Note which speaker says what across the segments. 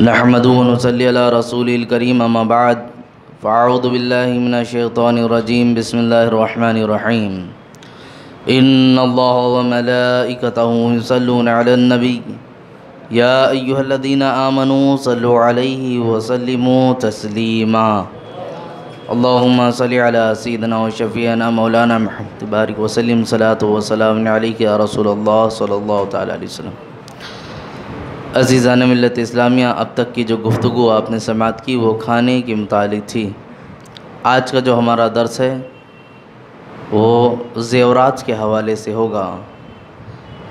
Speaker 1: نحمده ونصلي على رسوله الكريم اما بعد فاعوذ بالله من الشيطان الرجيم بسم الله الرحمن الرحيم ان الله وملائكته يصلون على النبي يا ايها الذين امنوا صلوا عليه وسلموا تسليما اللهم صل على سيدنا وشفيعنا مولانا محمد بارك وسلم صلاة وسلام عليك يا رسول الله صلی اللہ تعالی علیہ وسلم۔ عزیزان ملت اسلامیہ، اب تک کی جو گفتگو آپ نے سماعت کی وہ کھانے کے متعلق تھی۔ آج کا جو ہمارا درس ہے وہ زیورات کے حوالے سے ہوگا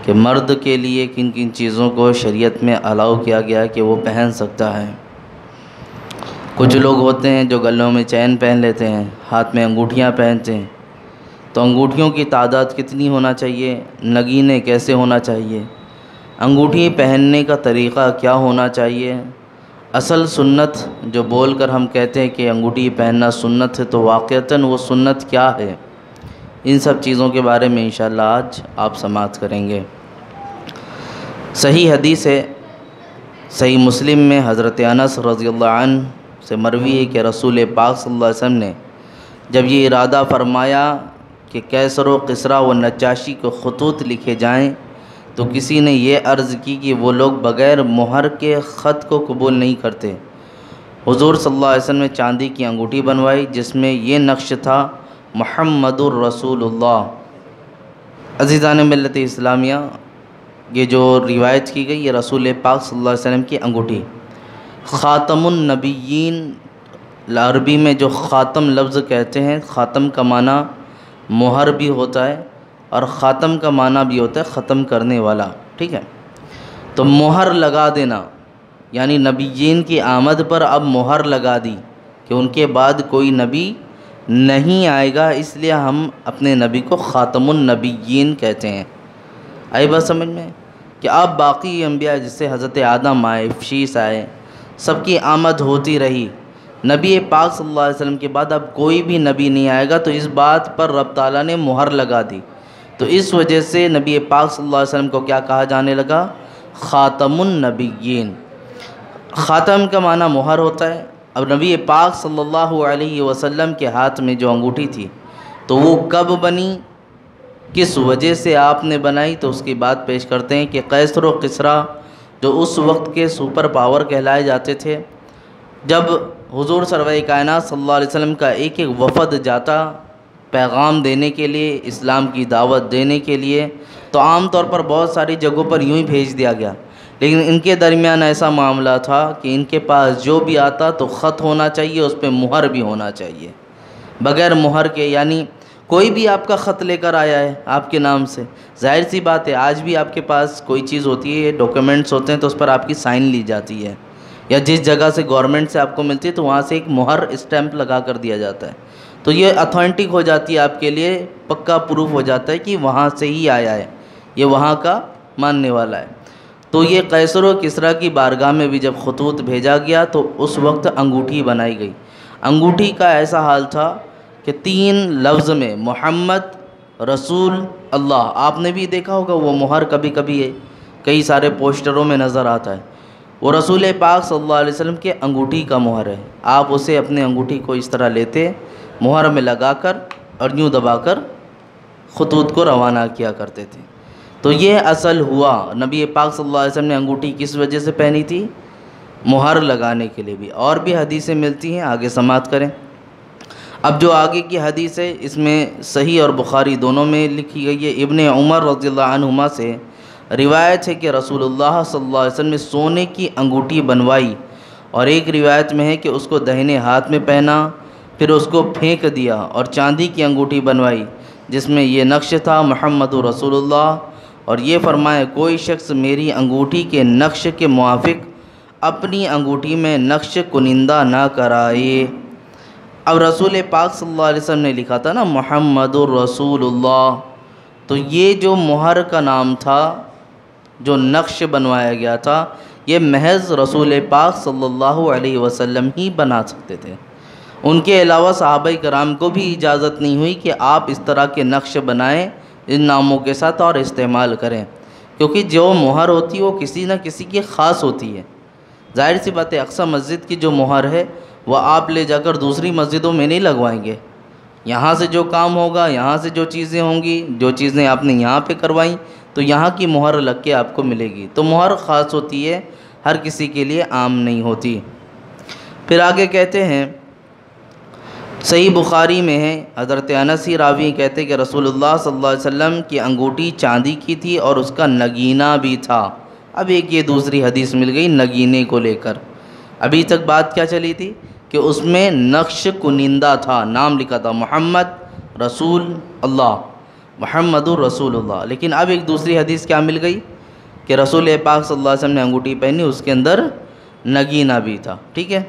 Speaker 1: کہ مرد کے لیے کن کن چیزوں کو شریعت میں الاؤ کیا گیا ہے کہ وہ پہن سکتا ہے۔ کچھ لوگ ہوتے ہیں جو گلوں میں چین پہن لیتے ہیں، ہاتھ میں انگوٹھیاں پہنتے ہیں، تو انگوٹھیوں کی تعداد کتنی ہونا چاہیے، نگینے کیسے ہونا چاہیے، انگوٹھی پہننے کا طریقہ کیا ہونا چاہیے، اصل سنت جو بول کر ہم کہتے ہیں کہ انگوٹھی پہننا سنت ہے تو واقعتاً وہ سنت کیا ہے، ان سب چیزوں کے بارے میں انشاءاللہ آج آپ سماعت کریں گے۔ صحیح حدیث ہے، صحیح مسلم میں حضرت انس رضی اللہ عنہ سے مروی ہے کہ رسول پاک صلی اللہ علیہ وسلم نے جب یہ ارادہ فرمایا کہ کیسر و کسریٰ و نجاشی کو خطوط لکھے جائیں تو کسی نے یہ عرض کی کہ وہ لوگ بغیر مہر کے خط کو قبول نہیں کرتے۔ حضور صلی اللہ علیہ وسلم نے چاندی کی انگوٹھی بنوائی جس میں یہ نقش تھا محمد الرسول اللہ۔ عزیزان ملت اسلامیہ، یہ جو روایت کی گئی یہ رسول پاک صلی اللہ علیہ وسلم کی انگوٹھی خاتم النبیین، عربی میں جو خاتم لفظ کہتے ہیں، خاتم کا معنی مہر بھی ہوتا ہے اور خاتم کا معنی بھی ہوتا ہے ختم کرنے والا، ٹھیک ہے؟ تو مہر لگا دینا یعنی نبیین کی آمد پر اب مہر لگا دی کہ ان کے بعد کوئی نبی نہیں آئے گا، اس لیے ہم اپنے نبی کو خاتم النبیین کہتے ہیں۔ آئی بات سمجھ میں کہ اب باقی انبیاء جس سے حضرت آدم آئے، شیس آئے، سب کی آمد ہوتی رہی، نبی پاک صلی اللہ علیہ وسلم کے بعد اب کوئی بھی نبی نہیں آئے گا، تو اس بات پر رب تعالیٰ نے مہر لگا دی، تو اس وجہ سے نبی پاک صلی اللہ علیہ وسلم کو کیا کہا جانے لگا؟ خاتم النبیین۔ خاتم کا معنی مہر ہوتا ہے۔ اب نبی پاک صلی اللہ علیہ وسلم کے ہاتھ میں جو انگوٹھی تھی تو وہ کب بنی، کس وجہ سے آپ نے بنائی، تو اس کی بات پیش کرتے ہیں کہ قیصر و کسریٰ جو اس وقت کے سپر پاور کہلائے جاتے تھے، جب حضور سرور کائنات صلی اللہ علیہ وسلم کا ایک ایک وفد جاتا پیغام دینے کے لیے، اسلام کی دعوت دینے کے لیے، تو عام طور پر بہت ساری جگہوں پر یوں ہی بھیج دیا گیا، لیکن ان کے درمیان ایسا معاملہ تھا کہ ان کے پاس جو بھی آتا تو خط ہونا چاہیے، اس پہ مہر بھی ہونا چاہیے۔ بغیر مہر کے یعنی کوئی بھی آپ کا خط لے کر آیا ہے آپ کے نام سے، ظاہر سی بات ہے آج بھی آپ کے پاس کوئی چیز ہوتی ہے، ڈاکیومنٹس ہوتے ہیں تو اس پر آپ کی سائن لی جاتی ہے، یا جس جگہ سے گورنمنٹ سے آپ کو ملتی ہے تو وہاں سے ایک مہر اسٹیمپ لگا کر دیا جاتا ہے، تو یہ اتھینٹک ہو جاتی ہے آپ کے لیے، پکا پروف ہو جاتا ہے کہ وہاں سے ہی آیا ہے، یہ وہاں کا ماننے والا ہے۔ تو یہ قیصر و کسریٰ کی بارگاہ میں بھی جب خطوط بھیجا گیا تو اس وقت انگوٹھی بنائی گئی۔ انگوٹھی کا ایسا حال تھا کہ 3 لفظ میں محمد رسول اللہ، آپ نے بھی دیکھا ہوگا وہ مہر کبھی کبھی ہے کئی سارے پوسٹروں میں نظر آتا ہے، وہ رسول پاک صلی اللہ علیہ وسلم کے انگوٹھی کا مہر ہے۔ آپ اسے اپنے انگوٹھی کو اس طرح لیتے، مہر میں لگا کر اور یوں دبا کر خطوط کو روانہ کیا کرتے تھے۔ تو یہ اصل ہوا، نبی پاک صلی اللہ علیہ وسلم نے انگوٹھی کس وجہ سے پہنی تھی؟ مہر لگانے کے لیے بھی۔ اور بھی حدیثیں ملتی ہیں، آگے سماعت کریں۔ اب جو آگے کی حدیث ہے اس میں صحیح اور بخاری دونوں میں لکھی گئی ہے۔ ابن عمر رضی اللہ عنہما سے روایت ہے کہ رسول اللہ صلی اللہ علیہ وسلم نے سونے کی انگوٹھی بنوائی، اور ایک روایت میں ہے کہ اس کو داہنے ہاتھ میں پہنا، پھر اس کو پھینک دیا، اور چاندی کی انگوٹھی بنوائی جس میں یہ نقش تھا محمد رسول اللہ، اور یہ فرمایا کوئی شخص میری انگوٹھی کے نقش کے موافق اپنی انگوٹھی میں نقش کنندہ نہ کرائے۔ اب رسول پاک صلی اللہ علیہ وسلم نے لکھا تھا نا محمد الرسول اللہ، تو یہ جو مہر کا نام تھا، جو نقش بنوایا گیا تھا، یہ محض رسول پاک صلی اللہ علیہ وسلم ہی بنا سکتے تھے، ان کے علاوہ صحابہ کرام کو بھی اجازت نہیں ہوئی کہ آپ اس طرح کے نقش بنائیں ان ناموں کے ساتھ اور استعمال کریں، کیونکہ جو مہر ہوتی ہے وہ کسی نہ کسی کی خاص ہوتی ہے، ظاہر سی بات ہے اقصی مسجد کی جو مہر ہے وہ آپ لے جا کر دوسری مسجدوں میں نہیں لگوائیں گے. یہاں سے جو کام ہوگا، یہاں سے جو چیزیں ہوں گی، جو چیزیں آپ نے یہاں پہ کروائیں تو یہاں کی مہر لگ کے آپ کو ملے گی. تو مہر خاص ہوتی ہے، ہر کسی کے لیے عام نہیں ہوتی. پھر آگے کہتے ہیں صحیح بخاری میں ہے، حضرت انس راوی کہتے کہ رسول اللہ صلی اللہ علیہ وسلم کی انگوٹھی چاندی کی تھی اور اس کا نگینہ بھی تھا. اب ایک یہ دوسری حدیث مل گئی نگینے کو لے کر. ابھی تک بات کیا چلی تھی کہ اس میں نقش کنندہ تھا، نام لکھا تھا محمد رسول اللہ، محمد الرسول اللہ. لیکن اب ایک دوسری حدیث کیا مل گئی کہ رسول پاک صلی اللہ علیہ وسلم نے انگوٹھی پہنی، اس کے اندر نگینہ بھی تھا. ٹھیک ہے.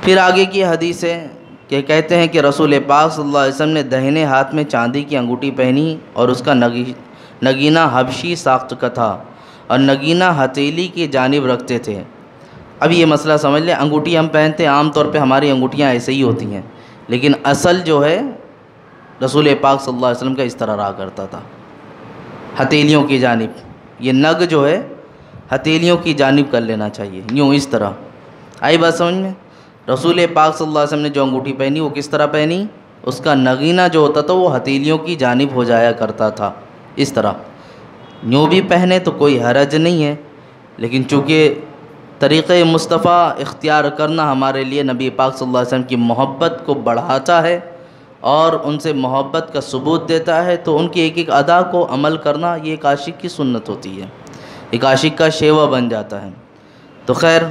Speaker 1: پھر آگے کی حدیث ہے کہ کہتے ہیں کہ رسول پاک صلی اللہ علیہ وسلم نے دہنے ہاتھ میں چاندی کی انگوٹھی پہنی اور اس کا نگینہ حبشی ساخت کا تھا اور نگینہ ہتھیلی کی جانب رکھتے تھے. اب یہ مسئلہ سمجھ لیں، انگوٹھی ہم پہنتے ہیں، عام طور پہ ہماری انگوٹھیاں ایسے ہی ہوتی ہیں، لیکن اصل جو ہے رسول پاک صلی اللہ علیہ وسلم کا اس طرح رہا کرتا تھا، ہتھیلیوں کی جانب. یہ نگ جو ہے ہتھیلیوں کی جانب کر لینا چاہیے، یوں اس طرح. آئی بات سمجھ میں؟ رسول پاک صلی اللہ علیہ وسلم نے جو انگوٹھی پہنی وہ کس طرح پہنی؟ اس کا نگینہ جو ہوتا تھا وہ ہتھیلیوں کی جانب ہو جایا کرتا تھا، اس طرح. یوں بھی پہنے تو کوئی حرج نہیں ہے، لیکن چونکہ طریقہ مصطفیٰ اختیار کرنا ہمارے لیے نبی پاک صلی اللہ علیہ وسلم کی محبت کو بڑھاتا ہے اور ان سے محبت کا ثبوت دیتا ہے، تو ان کی ایک ایک ادا کو عمل کرنا یہ ایک عاشق کی سنت ہوتی ہے، ایک عاشق کا شیوہ بن جاتا ہے. تو خیر،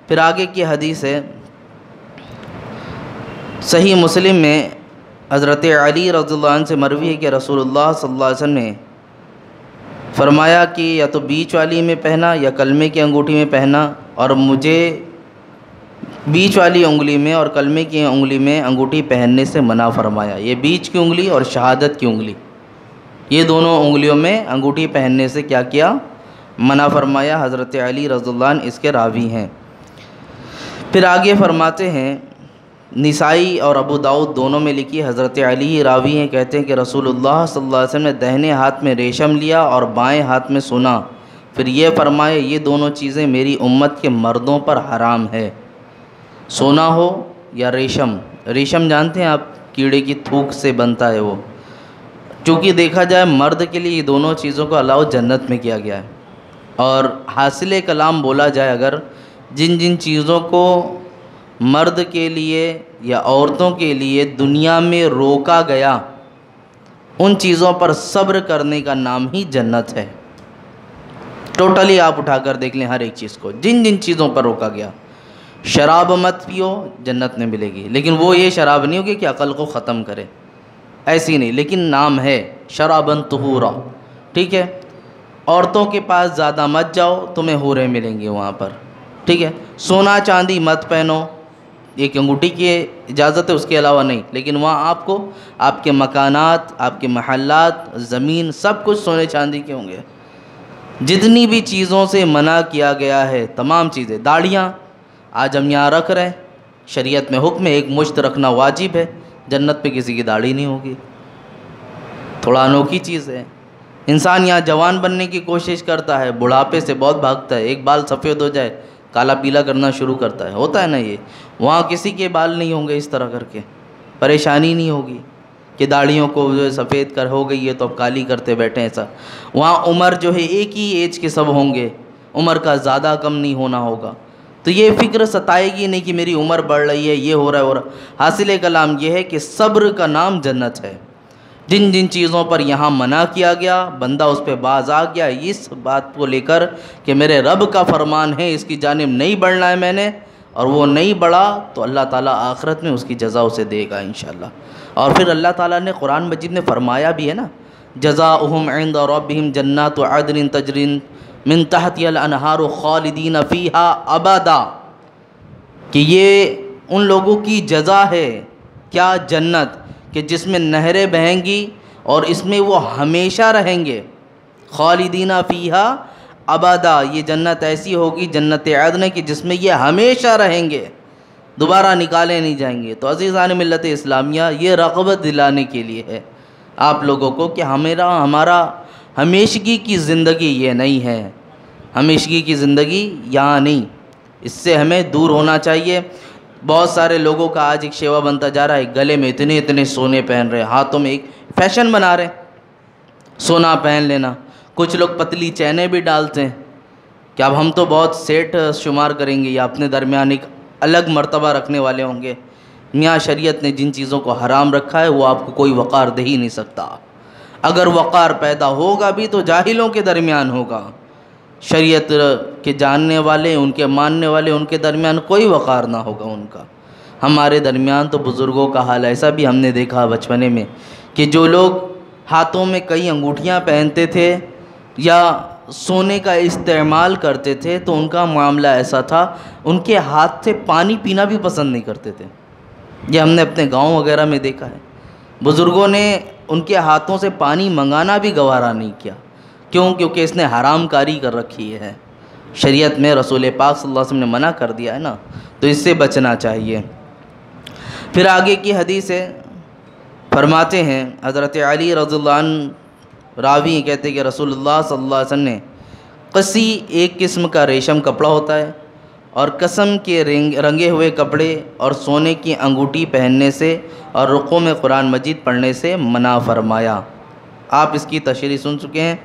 Speaker 1: پھر آگے کی حدیث ہے صحیح مسلم میں حضرت علی رضی اللہ عنہ سے مروی ہے کہ رسول اللہ صلی اللہ علیہ وسلم نے فرمایا کہ یا تو بیچ والی میں پہنا یا کلمے کی انگوٹھی میں پہنا، اور مجھے بیچ والی انگلی میں اور کلمے کی انگلی میں انگوٹھی پہننے سے منع فرمایا. یہ بیچ کی انگلی اور شہادت کی انگلی، یہ دونوں انگلیوں میں انگوٹھی پہننے سے کیا کیا؟ منع فرمایا. حضرت علی رضی اللہ عنہ اس کے راوی ہیں. پھر آگے فرماتے ہیں نسائی اور ابو داؤد دونوں میں لکھی، حضرت علی راوی ہیں، کہتے ہیں کہ رسول اللہ صلی اللہ علیہ وسلم نے دہنے ہاتھ میں ریشم لیا اور بائیں ہاتھ میں سونا، پھر یہ فرمایا یہ دونوں چیزیں میری امت کے مردوں پر حرام ہے، سونا ہو یا ریشم. ریشم جانتے ہیں آپ، کیڑے کی تھوک سے بنتا ہے وہ. چونکہ دیکھا جائے مرد کے لیے یہ دونوں چیزوں کو الاؤ جنت میں کیا گیا ہے. اور حاصل کلام بولا جائے اگر جن جن چیزوں کو مرد کے لیے یا عورتوں کے لیے دنیا میں روکا گیا، ان چیزوں پر صبر کرنے کا نام ہی جنت ہے. ٹوٹلی آپ اٹھا کر دیکھ لیں ہر ایک چیز کو، جن جن چیزوں پر روکا گیا. شراب مت پیو، جنت میں ملے گی، لیکن وہ یہ شراب نہیں ہوگی کہ عقل کو ختم کرے، ایسی نہیں، لیکن نام ہے شرابن طہورا. ٹھیک ہے. عورتوں کے پاس زیادہ مت جاؤ، تمہیں حوریں ملیں گی وہاں پر. ٹھیک ہے. سونا چاندی مت پہنو، ایک انگوٹھی کی اجازت ہے، اس کے علاوہ نہیں، لیکن وہاں آپ کو آپ کے مکانات، آپ کے محلات، زمین، سب کچھ سونے چاندی کے ہوں گے. جتنی بھی چیزوں سے منع کیا گیا ہے تمام چیزیں. داڑھیاں آج ہم یہاں رکھ رہے ہیں، شریعت میں حکم ہے ایک مشت رکھنا واجب ہے، جنت پہ کسی کی داڑھی نہیں ہوگی. تھوڑا انوکھی چیز ہے. انسان یہاں جوان بننے کی کوشش کرتا ہے، بڑھاپے سے بہت بھاگتا ہے، ایک بال سفید ہو جائے کالا پیلا کرنا شروع کرتا ہے، ہوتا ہے نا یہ. وہاں کسی کے بال نہیں ہوں گے اس طرح کر کے، پریشانی نہیں ہوگی کہ داڑھیوں کو جو ہے سفید کر ہو گئی ہے تو اب کالی کرتے بیٹھے ایسا. وہاں عمر جو ہے ایک ہی ایج کے سب ہوں گے، عمر کا زیادہ کم نہیں ہونا ہوگا. تو یہ فکر ستائے گی نہیں کہ میری عمر بڑھ رہی ہے، یہ ہو رہا ہے. حاصل کلام یہ ہے کہ صبر کا نام جنت ہے. جن جن چیزوں پر یہاں منع کیا گیا بندہ اس پہ باز آ گیا اس بات کو لے کر کہ میرے رب کا فرمان ہے، اس کی جانب نہیں بڑھنا ہے میں نے، اور وہ نہیں بڑھا تو اللہ تعالیٰ آخرت میں اس کی جزا اسے دے گا انشاءاللہ. اور پھر اللہ تعالیٰ نے قرآن مجید میں فرمایا بھی ہے نا، جزاؤہم عند ربہم جنات عدن تجری من تحتہا الانہار خالدین فیہا ابدا، کہ یہ ان لوگوں کی جزا ہے کیا؟ جنت، کہ جس میں نہریں بہیں گی اور اس میں وہ ہمیشہ رہیں گے. خالدین فیہا ابدا، یہ جنت ایسی ہوگی جنت عدن کی جس میں یہ ہمیشہ رہیں گے، دوبارہ نکالے نہیں جائیں گے. تو عزیزان ملت اسلامیہ، یہ رغبت دلانے کے لیے ہے آپ لوگوں کو کہ ہمارا ہمیشگی کی زندگی یہ نہیں ہے. ہمیشگی کی زندگی یہاں نہیں، اس سے ہمیں دور ہونا چاہیے۔ بہت سارے لوگوں کا آج ایک شیوا بنتا جا رہا ہے، گلے میں اتنے اتنے سونے پہن رہے ہیں، ہاتھوں میں ایک فیشن بنا رہے ہیں سونا پہن لینا۔ کچھ لوگ پتلی چینیں بھی ڈالتے ہیں کہ اب ہم تو بہت سیٹ شمار کریں گے یا اپنے درمیان ایک الگ مرتبہ رکھنے والے ہوں گے۔ میاں شریعت نے جن چیزوں کو حرام رکھا ہے وہ آپ کو کوئی وقار دے ہی نہیں سکتا۔ اگر وقار پیدا ہوگا بھی تو جاہلوں کے درمیان ہوگا، شریعت کے جاننے والے، ان کے ماننے والے، ان کے درمیان کوئی وقار نہ ہوگا ان کا۔ ہمارے درمیان تو بزرگوں کا حال ایسا بھی ہم نے دیکھا بچپنے میں کہ جو لوگ ہاتھوں میں کئی انگوٹھیاں پہنتے تھے یا سونے کا استعمال کرتے تھے تو ان کا معاملہ ایسا تھا، ان کے ہاتھ سے پانی پینا بھی پسند نہیں کرتے تھے۔ یہ ہم نے اپنے گاؤں وغیرہ میں دیکھا ہے، بزرگوں نے ان کے ہاتھوں سے پانی منگانا بھی گوارا نہیں کیا۔ کیوں؟ کیونکہ اس نے حرام کاری کر رکھی ہے، شریعت میں رسول پاک صلی اللہ علیہ وسلم نے منع کر دیا ہے نا، تو اس سے بچنا چاہیے۔ پھر آگے کی حدیث ہے، فرماتے ہیں حضرت علی رضی اللہ عنہ راوی کہتے کہ رسول اللہ صلی اللہ علیہ وسلم نے قصی ایک قسم کا ریشم کپڑا ہوتا ہے اور قسم کے رنگے ہوئے کپڑے اور سونے کی انگوٹھی پہننے سے اور رکوع میں قرآن مجید پڑھنے سے منع فرمایا۔ آپ اس کی تشریح سن چکے ہیں۔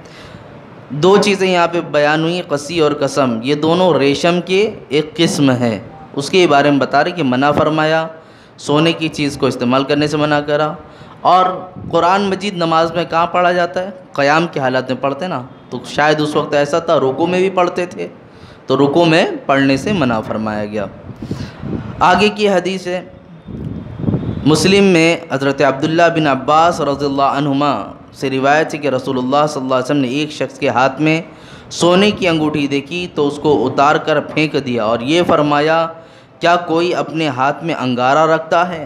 Speaker 1: دو چیزیں یہاں پہ بیان ہوئی، قصی اور قسم، یہ دونوں ریشم کے ایک قسم ہے، اس کے بارے میں بتا رہے کہ منع فرمایا، سونے کی چیز کو استعمال کرنے سے منع کرا۔ اور قرآن مجید نماز میں کہاں پڑھا جاتا ہے؟ قیام کی حالت میں پڑھتے نا، تو شاید اس وقت ایسا تھا رکوع میں بھی پڑھتے تھے، تو رکوع میں پڑھنے سے منع فرمایا گیا۔ آگے کی حدیث ہے، مسلم میں حضرت عبداللہ بن عباس رضی اللہ عنہما سے روایت ہے کہ رسول اللہ صلی اللہ علیہ وسلم نے ایک شخص کے ہاتھ میں سونے کی انگوٹھی دیکھی تو اس کو اتار کر پھینک دیا اور یہ فرمایا، کیا کوئی اپنے ہاتھ میں انگارہ رکھتا ہے؟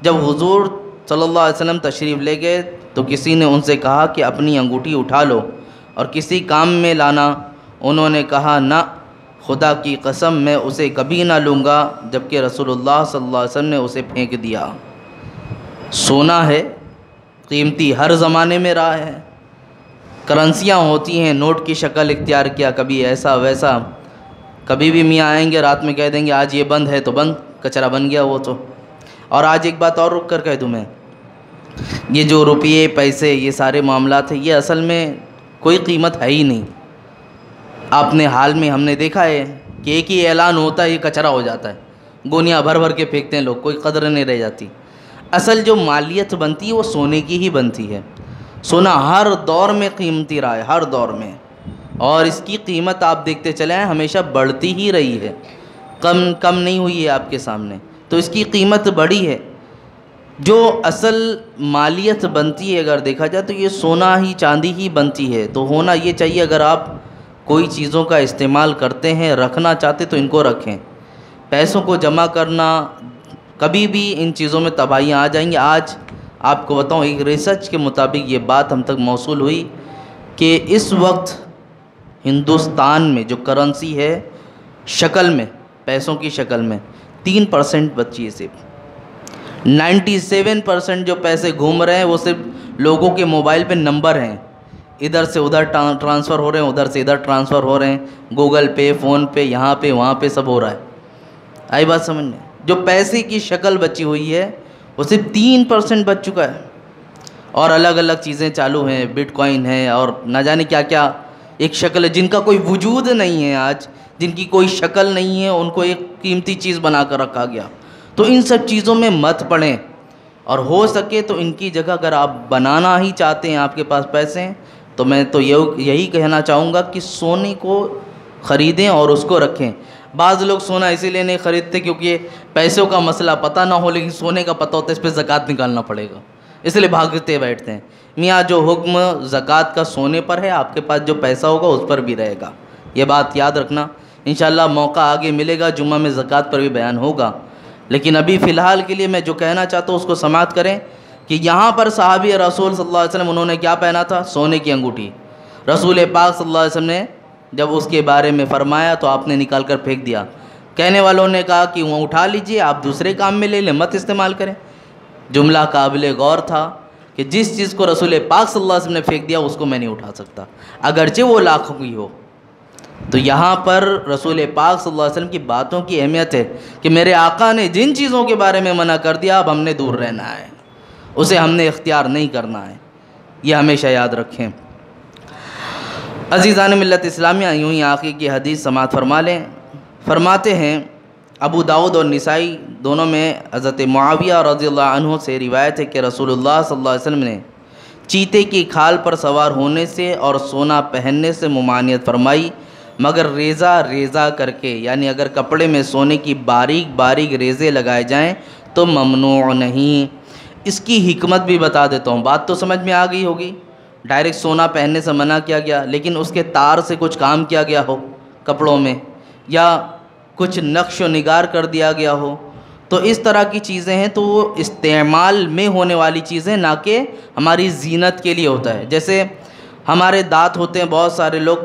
Speaker 1: جب حضور صلی اللہ علیہ وسلم تشریف لے گئے تو کسی نے ان سے کہا کہ اپنی انگوٹھی اٹھا لو اور کسی کام میں لانا۔ انہوں نے کہا، نہ، خدا کی قسم میں اسے کبھی نہ لوں گا، جبکہ رسول اللہ صلی اللہ علیہ وسلم نے اسے پھینک دیا۔ سونا ہے، قیمتی، ہر زمانے میں رہا ہے، کرنسیاں ہوتی ہیں، نوٹ کی شکل اختیار کیا، کبھی ایسا ویسا، کبھی بھی میاں آئیں گے رات میں کہہ دیں گے آج یہ بند ہے تو بند، کچرا بن گیا وہ تو۔ اور آج ایک بات اور رک کر کہہ دوں میں، یہ جو روپیے پیسے یہ سارے معاملات ہیں، یہ اصل میں کوئی قیمت ہے ہی نہیں۔ آپ نے حال میں ہم نے دیکھا ہے کہ ایک ہی اعلان ہوتا ہے یہ کچرا ہو جاتا ہے، گونیاں بھر بھر کے پھینکتے ہیں لوگ، کوئی قدر نہیں رہ جاتی۔ اصل جو مالیت بنتی ہے وہ سونے کی ہی بنتی ہے۔ سونا ہر دور میں قیمتی رہا ہے، ہر دور میں، اور اس کی قیمت آپ دیکھتے چلے ہیں ہمیشہ بڑھتی ہی رہی ہے، کم نہیں ہوئی ہے آپ کے سامنے، تو اس کی قیمت بڑھی ہے۔ جو اصل مالیت بنتی ہے اگر دیکھا جائے تو یہ سونا ہی چاندی ہی بنتی ہے۔ تو ہونا یہ چاہیے، اگر آپ کوئی چیزوں کا استعمال کرتے ہیں، رکھنا چاہتے تو ان کو رکھیں۔ پیسوں کو جمع کرنا، کبھی بھی ان چیزوں میں تباہیاں آ جائیں گی۔ آج آپ کو بتاؤں، ایک ریسرچ کے مطابق یہ بات ہم تک موصول ہوئی کہ اس وقت ہندوستان میں جو کرنسی ہے شکل میں، پیسوں کی شکل میں 3% بچی ہے، صرف 97% جو پیسے گھوم رہے ہیں وہ صرف لوگوں کے موبائل پہ نمبر ہیں، ادھر سے ادھر ٹرانسفر ہو رہے ہیں، ادھر سے ادھر ٹرانسفر ہو رہے ہیں، گوگل پے، فون پے، یہاں پہ وہاں پہ سب ہو رہا ہے۔ آئی بات سمجھنے؟ جو پیسے کی شکل بچی ہوئی ہے وہ صرف 3% بچ چکا ہے، اور الگ الگ چیزیں چالو ہیں، بٹ کوائن ہے اور نہ جانے کیا کیا ایک شکل ہے، جن کا کوئی وجود نہیں ہے آج، جن کی کوئی شکل نہیں ہے، ان کو ایک قیمتی چیز بنا کر رکھا گیا۔ تو ان سب چیزوں میں مت پڑیں، اور ہو سکے تو ان کی جگہ اگر آپ بنانا ہی چاہتے ہیں، آپ کے پاس پیسے ہیں، تو میں تو یہی کہنا چاہوں گا کہ سونے کو خریدیں اور اس کو رکھیں۔ بعض لوگ سونا اسی لیے نہیں خریدتے کیونکہ پیسوں کا مسئلہ پتہ نہ ہو، لیکن سونے کا پتہ ہوتا ہے اس پہ زکوٰۃ نکالنا پڑے گا، اس لیے بھاگتے بیٹھتے ہیں۔ میاں جو حکم زکوٰۃ کا سونے پر ہے، آپ کے پاس جو پیسہ ہوگا اس پر بھی رہے گا، یہ بات یاد رکھنا۔ انشاءاللہ موقع آگے ملے گا، جمعہ میں زکوٰۃ پر بھی بیان ہوگا، لیکن ابھی فی الحال کے لیے میں جو کہنا چاہتا ہوں اس کو سماعت کریں کہ یہاں پر صحابی رسول صلی اللہ علیہ وسلم انہوں نے کیا پہنا تھا؟ سونے کی انگوٹھی۔ رسول پاک صلی اللہ علیہ وسلم نے جب اس کے بارے میں فرمایا تو آپ نے نکال کر پھینک دیا۔ کہنے والوں نے کہا کہ وہ اٹھا لیجئے، آپ دوسرے کام میں لے لیں، مت استعمال کریں۔ جملہ قابل غور تھا کہ جس چیز کو رسول پاک صلی اللہ علیہ وسلم نے پھینک دیا اس کو میں نہیں اٹھا سکتا، اگرچہ وہ لاکھوں کی ہو۔ تو یہاں پر رسول پاک صلی اللہ علیہ وسلم کی باتوں کی اہمیت ہے کہ میرے آقا نے جن چیزوں کے بارے میں منع کر دیا اب ہم نے دور رہنا ہے، اسے ہم نے اختیار نہیں کرنا ہے، یہ ہمیشہ یاد رکھیں۔ عزیزان ملت اسلامیہ، یوں ہی آخر کی حدیث سماعت فرما لیں۔ فرماتے ہیں ابو داؤد اور نسائی دونوں میں حضرت معاویہ رضی اللہ عنہ سے روایت ہے کہ رسول اللہ صلی اللہ علیہ وسلم نے چیتے کی کھال پر سوار ہونے سے اور سونا پہننے سے ممانعت فرمائی، مگر ریزہ کر کے، یعنی اگر کپڑے میں سونے کی باریک باریک ریزے لگائے جائیں تو ممنوع نہیں۔ اس کی حکمت بھی بتا دیتا ہوں، بات تو سمجھ میں آ گئی ہوگی۔ ڈائریکٹ سونا پہننے سے منع کیا گیا، لیکن اس کے تار سے کچھ کام کیا گیا ہو کپڑوں میں، یا کچھ نقش و نگار کر دیا گیا ہو، تو اس طرح کی چیزیں ہیں تو وہ استعمال میں ہونے والی چیزیں، نہ کہ ہماری زینت کے لیے ہوتا ہے۔ جیسے ہمارے دانت ہوتے ہیں، بہت سارے لوگ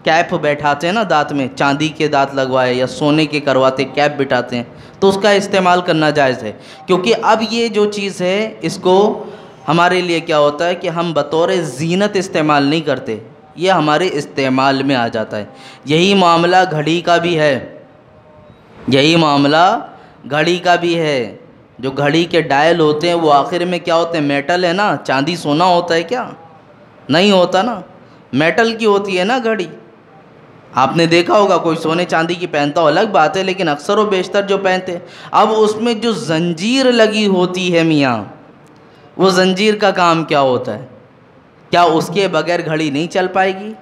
Speaker 1: کیپ بیٹھاتے ہیں نا دانت میں، چاندی کے دانت لگوائے یا سونے کے کرواتے کیپ بٹھاتے ہیں، تو اس کا استعمال کرنا جائز ہے، کیونکہ اب یہ جو چیز ہے اس کو ہمارے لیے کیا ہوتا ہے کہ ہم بطور زینت استعمال نہیں کرتے، یہ ہمارے استعمال میں آ جاتا ہے۔ یہی معاملہ گھڑی کا بھی ہے، یہی معاملہ گھڑی کا بھی ہے۔ جو گھڑی کے ڈائل ہوتے ہیں وہ آخر میں کیا ہوتے ہیں؟ میٹل ہے نا، چاندی سونا ہوتا ہے کیا؟ نہیں ہوتا نا، میٹل کی ہوتی ہے نا گھڑی۔ آپ نے دیکھا ہوگا کوئی سونے چاندی کی پہنتا ہو الگ بات ہے، لیکن اکثر و بیشتر جو پہنتے، اب اس میں جو زنجیر لگی ہوتی ہے میاں، وہ زنجیر کا کام کیا ہوتا ہے؟ کیا اس کے بغیر گھڑی نہیں چل پائے گی؟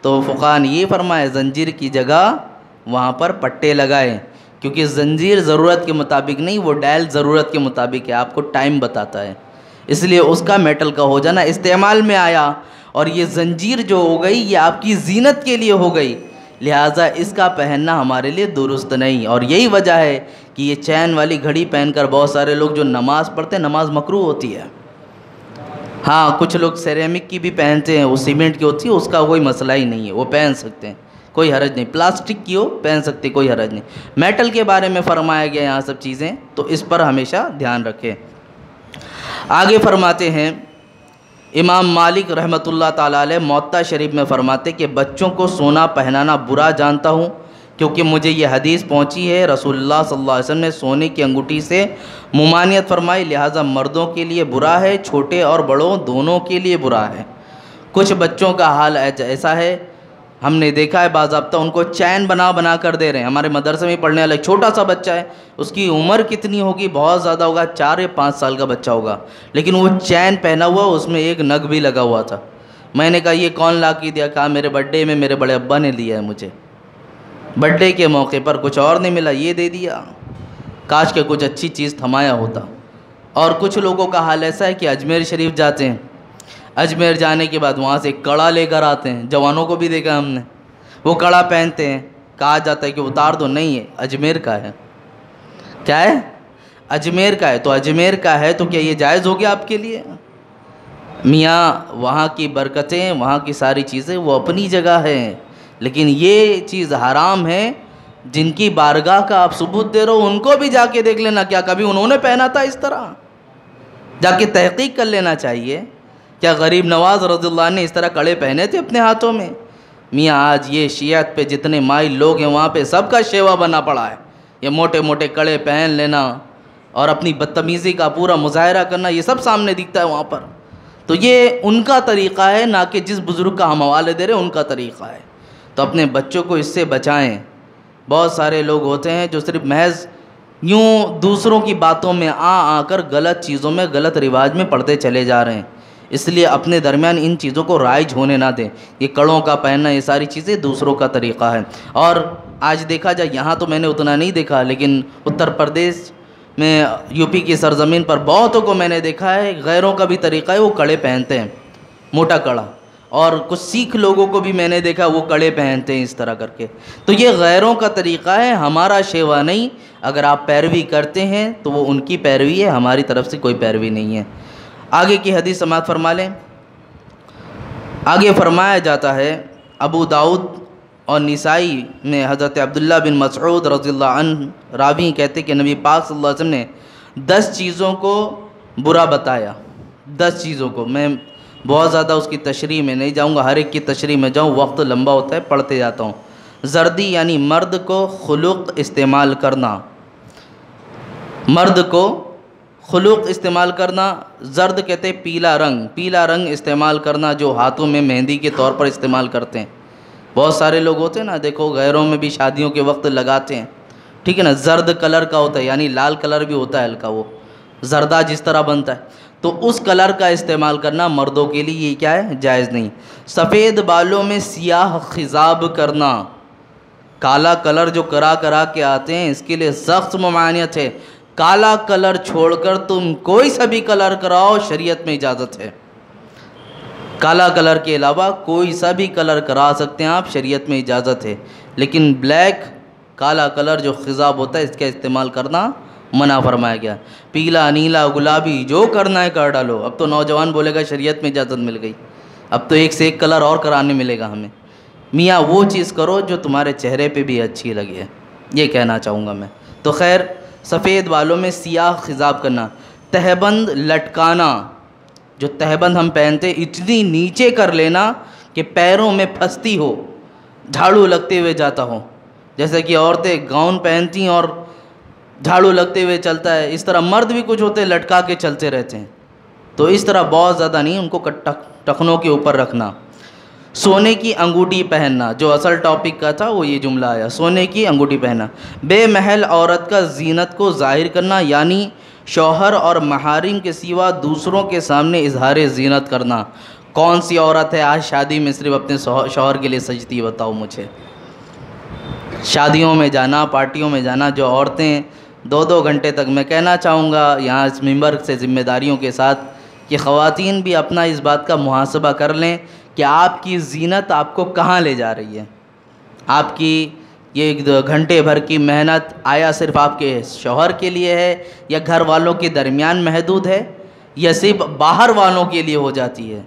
Speaker 1: تو فقہاء نے یہ فرمایا زنجیر کی جگہ وہاں پر پٹے لگائے، کیونکہ زنجیر ضرورت کے مطابق نہیں، وہ ڈائل ضرورت کے مطابق ہے، آپ کو ٹائم بتاتا ہے، اس لیے اس کا میٹل کا ہو جانا استعمال میں آیا، اور یہ زنجیر جو ہو گئی یہ آپ کی زینت کے لیے ہو گئی، لہٰذا اس کا پہننا ہمارے لیے درست نہیں۔ اور یہی وجہ ہے کہ یہ چین والی گھڑی پہن کر بہت سارے لوگ جو نماز پڑھتے ہیں، نماز مکروہ ہوتی ہے۔ ہاں کچھ لوگ سیریمک کی بھی پہنتے ہیں، وہ سیمنٹ کی ہوتی ہے، اس کا کوئی مسئلہ ہی نہیں ہے، وہ پہن سکتے ہیں، کوئی حرج نہیں۔ پلاسٹک کی ہو پہن سکتے، کوئی حرج نہیں۔ میٹل کے بارے میں فرمایا گیا یہاں سب چیزیں، تو اس پر ہمیشہ دھیان رکھیں۔ آگے فرماتے ہیں امام مالک رحمۃ اللہ تعالیٰ علیہ موطا شریف میں فرماتے کہ بچوں کو سونا پہنانا برا جانتا ہوں، کیونکہ مجھے یہ حدیث پہنچی ہے رسول اللہ صلی اللہ علیہ وسلم نے سونے کی انگوٹھی سے ممانعت فرمائی، لہٰذا مردوں کے لیے برا ہے، چھوٹے اور بڑوں دونوں کے لیے برا ہے۔ کچھ بچوں کا حال ایسا ہے، ہم نے دیکھا ہے باضابطہ ان کو چین بنا کر دے رہے ہیں۔ ہمارے مدرسے میں پڑھنے والا ایک چھوٹا سا بچہ ہے، اس کی عمر کتنی ہوگی؟ بہت زیادہ ہوگا، 4 یا 5 سال کا بچہ ہوگا، لیکن وہ چین پہنا ہوا، اس میں ایک نگ بھی لگا ہوا تھا۔ میں نے کہا یہ کون لا کے دیا؟ کہا میرے برتھ ڈے میں میرے بڑے ابا نے دیا ہے مجھے، برتھ ڈے کے موقع پر کچھ اور نہیں ملا، یہ دے دیا، کاش کہ کچھ اچھی چیز تھمایا ہوتا۔ اور کچھ لوگوں کا حال ایسا ہے کہ اجمیر شریف جاتے ہیں، اجمیر جانے کے بعد وہاں سے کڑا لے کر آتے ہیں، جوانوں کو بھی دیکھا ہم نے، وہ کڑا پہنتے ہیں، کہا جاتا ہے کہ اتار دو، نہیں ہے اجمیر کا ہے۔ کیا ہے؟ اجمیر کا ہے۔ تو اجمیر کا ہے تو کیا یہ جائز ہو گیا آپ کے لیے؟ میاں وہاں کی برکتیں، وہاں کی ساری چیزیں وہ اپنی جگہ ہیں، لیکن یہ چیز حرام ہے۔ جن کی بارگاہ کا آپ ثبوت دے رہے ہو ان کو بھی جا کے دیکھ لینا، کیا کبھی انہوں نے پہنا تھا اس طرح؟ جا کے تحقیق کر لینا چاہیے، کیا غریب نواز رضی اللہ عنہ نے اس طرح کڑے پہنے تھے اپنے ہاتھوں میں؟ میاں آج یہ شیعت پہ جتنے مائل لوگ ہیں وہاں پہ سب کا شیوا بنا پڑا ہے، یہ موٹے موٹے کڑے پہن لینا اور اپنی بدتمیزی کا پورا مظاہرہ کرنا، یہ سب سامنے دکھتا ہے وہاں پر۔ تو یہ ان کا طریقہ ہے، نہ کہ جس بزرگ کا ہم حوالے دے رہے ہیں ان کا طریقہ ہے۔ تو اپنے بچوں کو اس سے بچائیں۔ بہت سارے لوگ ہوتے ہیں جو صرف محض یوں دوسروں کی باتوں میں آ کر غلط چیزوں میں، غلط رواج میں پڑھتے چلے جا رہے ہیں، اس لیے اپنے درمیان ان چیزوں کو رائج ہونے نہ دیں۔ یہ کڑوں کا پہننا، یہ ساری چیزیں دوسروں کا طریقہ ہے۔ اور آج دیکھا جائے، یہاں تو میں نے اتنا نہیں دیکھا، لیکن اتر پردیش میں، یو پی کی سرزمین پر بہتوں کو میں نے دیکھا ہے، غیروں کا بھی طریقہ ہے، وہ کڑے پہنتے ہیں، موٹا کڑا۔ اور کچھ سکھ لوگوں کو بھی میں نے دیکھا وہ کڑے پہنتے ہیں اس طرح کر کے۔ تو یہ غیروں کا طریقہ ہے، ہمارا شیوا نہیں۔ اگر آپ پیروی کرتے ہیں تو وہ ان کی پیروی ہے، ہماری طرف سے کوئی پیروی نہیں ہے۔ آگے کی حدیث سماعت فرما لیں۔ آگے فرمایا جاتا ہے ابو داؤد اور نسائی میں حضرت عبداللہ بن مسعود رضی اللہ عنہ راوی کہتے کہ نبی پاک صلی اللہ علیہ وسلم نے 10 چیزوں کو برا بتایا۔ 10 چیزوں کو، میں بہت زیادہ اس کی تشریح میں نہیں جاؤں گا، ہر ایک کی تشریح میں جاؤں وقت لمبا ہوتا ہے، پڑھتے جاتا ہوں۔ زردی یعنی مرد کو خلق استعمال کرنا، مرد کو خلق استعمال کرنا۔ زرد کہتے ہیں پیلا رنگ، پیلا رنگ استعمال کرنا جو ہاتھوں میں مہندی کے طور پر استعمال کرتے ہیں۔ بہت سارے لوگ ہوتے ہیں نا، دیکھو غیروں میں بھی شادیوں کے وقت لگاتے ہیں، ٹھیک ہے نا، زرد کلر کا ہوتا ہے، یعنی لال کلر بھی ہوتا ہے ہلکا، وہ زردہ جس طرح بنتا ہے، تو اس کلر کا استعمال کرنا مردوں کے لیے یہ کیا ہے؟ جائز نہیں۔ سفید بالوں میں سیاہ خضاب کرنا، کالا کلر جو کرا کے آتے ہیں، اس کے لیے سخت ممانعت ہے۔ کالا کلر چھوڑ کر تم کوئی سا بھی کلر کراؤ، شریعت میں اجازت ہے۔ کالا کلر کے علاوہ کوئی سا بھی کلر کرا سکتے ہیں آپ، شریعت میں اجازت ہے، لیکن بلیک کالا کلر جو خضاب ہوتا ہے اس کا استعمال کرنا منع فرمایا گیا۔ پیلا، نیلا، گلابی جو کرنا ہے کر ڈالو۔ اب تو نوجوان بولے گا شریعت میں اجازت مل گئی، اب تو ایک سے ایک کلر اور کرانے ملے گا ہمیں۔ میاں وہ چیز کرو جو تمہارے چہرے پہ بھی اچھی لگے، یہ کہنا چاہوں گا میں۔ تو خیر، سفید بالوں میں سیاہ خضاب کرنا۔ تہبند لٹکانا، جو تہبند ہم پہنتے اتنی نیچے کر لینا کہ پیروں میں پھنستی ہو، جھاڑو لگتے ہوئے جاتا ہو، جیسے کہ عورتیں گاؤن پہنتی ہیں اور جھاڑو لگتے ہوئے چلتا ہے، اس طرح مرد بھی کچھ ہوتے لٹکا کے چلتے رہتے ہیں، تو اس طرح بہت زیادہ نہیں، ان کو ٹخنوں کے اوپر رکھنا۔ سونے کی انگوٹھی پہننا، جو اصل ٹاپک کا تھا وہ یہ جملہ آیا، سونے کی انگوٹھی پہننا۔ بے محل عورت کا زینت کو ظاہر کرنا، یعنی شوہر اور محارم کے سوا دوسروں کے سامنے اظہار زینت کرنا۔ کون سی عورت ہے آج شادی میں صرف اپنے شوہر کے لیے سجتی ہے؟ بتاؤ مجھے۔ شادیوں میں جانا، پارٹیوں میں جانا، جو عورتیں 2 گھنٹے تک، میں کہنا چاہوں گا یہاں اس ممبر سے ذمہ داریوں کے ساتھ کہ خواتین بھی اپنا اس بات کا محاسبہ کر لیں کہ آپ کی زینت آپ کو کہاں لے جا رہی ہے۔ آپ کی یہ گھنٹے بھر کی محنت آیا صرف آپ کے شوہر کے لیے ہے، یا گھر والوں کے درمیان محدود ہے، یا صرف باہر والوں کے لیے ہو جاتی ہے؟